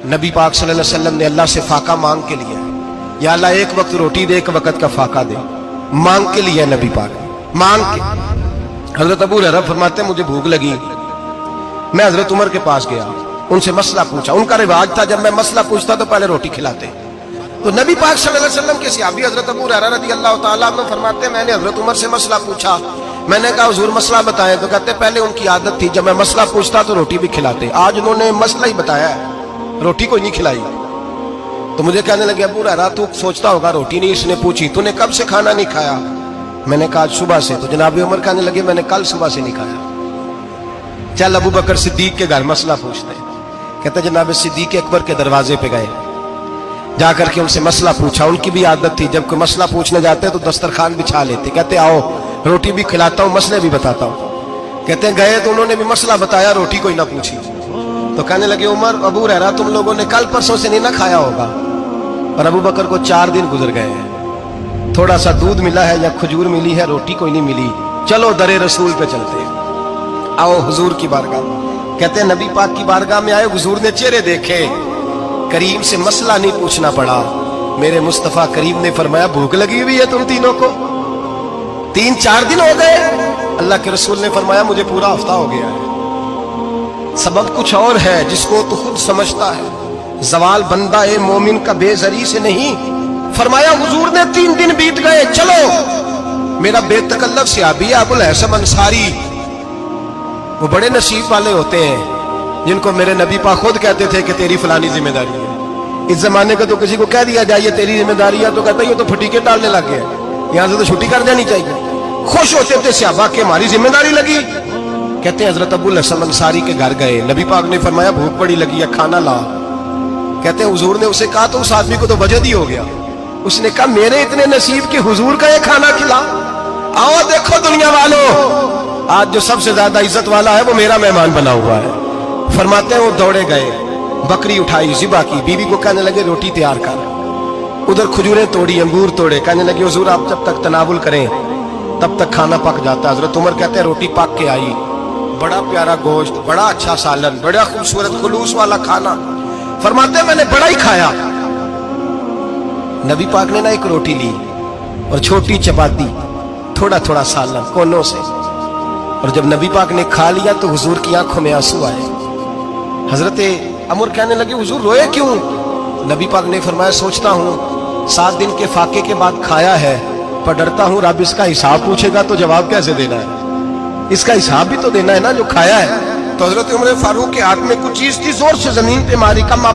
نبی پاک صلی اللہ علیہ وسلم نے اللہ سے فاقہ مانگ کے لیا، یا اللہ ایک وقت روٹی دے، ایک وقت کا فاقہ دے، مانگ کے لیا نبی پاک مانگ کے۔ حضرت ابو ہریرہ فرماتے ہیں مجھے بھوک لگی، میں حضرت عمر کے پاس گیا، ان سے مسئلہ پوچھا۔ ان کا رواج تھا جب میں مسئلہ پوچھتا تو پہلے روٹی کھلاتے۔ تو نبی پاک صلی اللہ علیہ وسلم کے صحابی حضرت ابو ہریرہ رضی اللہ تعالیٰ عنہ فرماتے ہیں میں نے حضرت عمر سے مسئلہ پوچھا، میں نے کہا حضور مسئلہ بتائیں، تو کہتے پہلے ان کی عادت تھی جب میں مسئلہ پوچھتا تو روٹی بھی کھلاتے، آج انہوں نے مسئلہ ہی بتایا ہے، روٹی کوئی نہیں کھلائی۔ تو مجھے کہنے لگے ابو ہریرہ تو سوچتا ہوگا روٹی نہیں اس نے پوچھی، تو نے کب سے کھانا نہیں کھایا؟ میں نے کہا آج صبح سے۔ تو جناب عمر کہنے لگے میں نے کل صبح سے نہیں کھایا، چل ابو بکر صدیق کے گھر مسئلہ پوچھتے ہیں۔ کہتے جناب صدیق اکبر کے دروازے پہ گئے، جا کر کے ان سے مسئلہ پوچھا۔ ان کی بھی عادت تھی جب کوئی مسئلہ پوچھنے جاتے تو دسترخوان بچھا لیتے، کہتے آؤ روٹی بھی کھلاتا ہوں مسئلے بھی بتاتا ہوں۔ کہتے ہیں گئے تو انہوں نے بھی مسئلہ بتایا، روٹی کوئی نہ پوچھی۔ تو کہنے لگے عمر ابو ہریرہ تم لوگوں نے کل پرسوں سے نہیں نہ کھایا ہوگا، اور ابو بکر کو 4 دن گزر گئے ہیں، تھوڑا سا دودھ ملا ہے یا کھجور ملی ہے، روٹی کوئی نہیں ملی، چلو در رسول پہ چلتے ہیں، آؤ حضور کی بارگاہ۔ کہتے ہیں نبی پاک کی بارگاہ میں آئے، حضور نے چہرے دیکھے، کریم سے مسئلہ نہیں پوچھنا پڑا۔ میرے مصطفیٰ کریم نے فرمایا بھوک لگی ہوئی ہے تم تینوں کو، 3-4 دن ہو گئے؟ اللہ کے رسول نے فرمایا مجھے پورا ہفتہ ہو گیا ہے۔ سبب کچھ اور ہے جس کو تو خود سمجھتا ہے، زوال بندہ مومن کا بے زری سے نہیں۔ فرمایا حضور نے 3 دن بیت گئے، چلو۔ میرا بے تکلف صحابی ابو الحسن انصاری، وہ بڑے نصیب والے ہوتے ہیں جن کو میرے نبی پاک خود کہتے تھے کہ تیری فلانی ذمہ داری ہے۔ اس زمانے کا تو کسی کو کہہ دیا جائے تیری ذمہ داری ہے تو کہتا ہے یہ تو پھٹیکے ڈالنے لگ گئے، یہاں سے تو چھٹی کر جانی چاہیے۔ خوش ہوتے تھے صحابہ کہ ہماری ذمہ داری لگی۔ کہتے ہیں حضرت ابو الحسن انصاری کے گھر گئے، نبی پاک نے فرمایا بھوک بڑی لگی ہے کھانا لا۔ کہتے ہیں حضور نے اسے کہا تو اس آدمی کو تو وجد ہی ہو گیا، اس نے کہا میرے اتنے نصیب کہ حضور کا یہ کھانا کھلا۔ آؤ دیکھو دنیا والوں، آج جو سب سے زیادہ عزت والا ہے وہ میرا مہمان بنا ہوا ہے۔ فرماتے ہیں وہ دوڑے گئے، بکری اٹھائی، ذبح کی، بیوی کو کہنے لگے روٹی تیار کر، ادھر کھجوریں توڑی، انگور توڑے، کہنے لگے حضور آپ جب تک تناول کریں تب تک کھانا پک جاتا ہے۔ حضرت عمر کہتے ہیں روٹی پک کے آئی، بڑا پیارا گوشت، بڑا اچھا سالن، بڑا خوبصورت خلوص والا کھانا۔ فرماتے ہیں میں نے بڑا ہی کھایا۔ نبی پاک نے نہ ایک روٹی لی اور چھوٹی چپاتی، تھوڑا تھوڑا سالن کونوں سے، اور جب نبی پاک نے کھا لیا تو حضور کی آنکھوں میں آنسو آئے۔ حضرت عمر کہنے لگے حضور روئے کیوں؟ نبی پاک نے فرمایا سوچتا ہوں 7 دن کے فاقے کے بعد کھایا ہے، پر ڈرتا ہوں رب اس کا حساب پوچھے گا تو جواب کیسے دینا ہے، اس کا حساب بھی تو دینا ہے نا جو کھایا ہے۔ تو حضرت عمر فاروق کے ہاتھ میں کچھ چیز تھی، زور سے زمین پہ ماری، کم